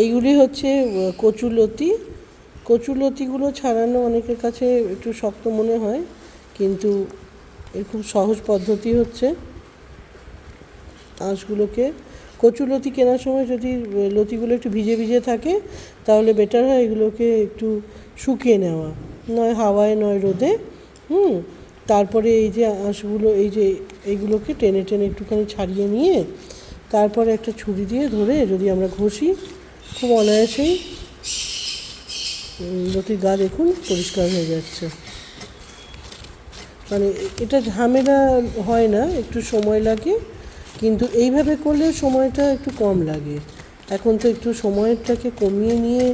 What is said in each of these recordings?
এইগুলি হচ্ছে কচুলতি। কচুলতিগুলো ছাড়ানো অনেকের কাছে একটু শক্ত মনে হয়, কিন্তু এর খুব সহজ পদ্ধতি হচ্ছে আঁশগুলোকে, কচুলতি কেনার সময় যদি লতিগুলো একটু ভিজে ভিজে থাকে তাহলে বেটার হয় এগুলোকে একটু শুকিয়ে নেওয়া, নয় হাওয়ায় নয় রোদে। তারপরে এই যে আঁশগুলো, এই যে এইগুলোকে টেনে টেনে একটুখানি ছাড়িয়ে নিয়ে তারপরে একটা ছুরি দিয়ে ধরে যদি আমরা ঘষি, খুব অনায়াসেই লতির গা দেখুন পরিষ্কার হয়ে যাচ্ছে। মানে এটা ঝামেলা হয় না, একটু সময় লাগে, কিন্তু এইভাবে করলে সময়টা একটু কম লাগে। এখন তো একটু সময়টাকে কমিয়ে নিয়ে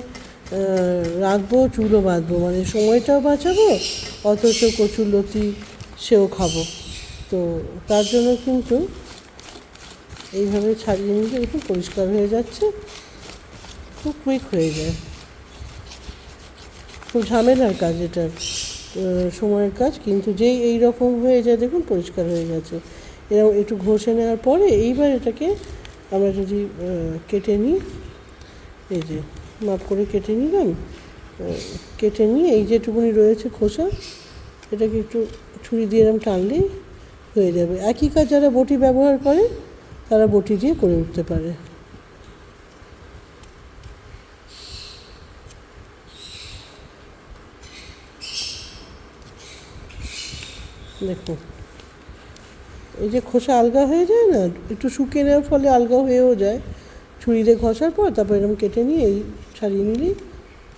রাখবো, চুলও বাঁধবো, মানে সময়টাও বাঁচাবো, অথচ কচুরলতি সেও খাবো। তো তার জন্য কিন্তু এইভাবে ছাড়িয়ে নিলে একটু পরিষ্কার হয়ে যাচ্ছে, খুব কুইক হয়ে যায়। খুব ঝামেলার কাজ এটা, সময়ের কাজ, কিন্তু যেই এই রকম হয়ে যায় দেখুন পরিষ্কার হয়ে গেছে। এরকম একটু ঘষে নেওয়ার পরে এইবার এটাকে আমরা যদি কেটে নিই, এই যে মাপ করে কেটে নিলাম, কেটে নিয়ে এই যেটুকুনি রয়েছে খোসা, এটাকে একটু ছুরি দিয়ে এরকম টানলেই হয়ে যাবে। একই কাজ যারা বটি ব্যবহার করে তারা বটি দিয়ে করে উঠতে পারে। দেখুন এই যে খোসা আলগা হয়ে যায় না, একটু শুকিয়ে নেওয়ার ফলে আলগা হয়েও যায়, ছুরি দিয়ে ঘষার পর তারপর এরকম কেটে নিয়ে এই ছাড়িয়ে নিলেই,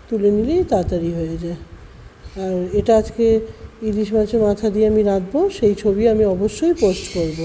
তুলে নিলেই তাড়াতাড়ি হয়ে যায়। আর এটা আজকে ইলিশ মাছের মাথা দিয়ে আমি রাঁধবো, সেই ছবি আমি অবশ্যই পোস্ট করব।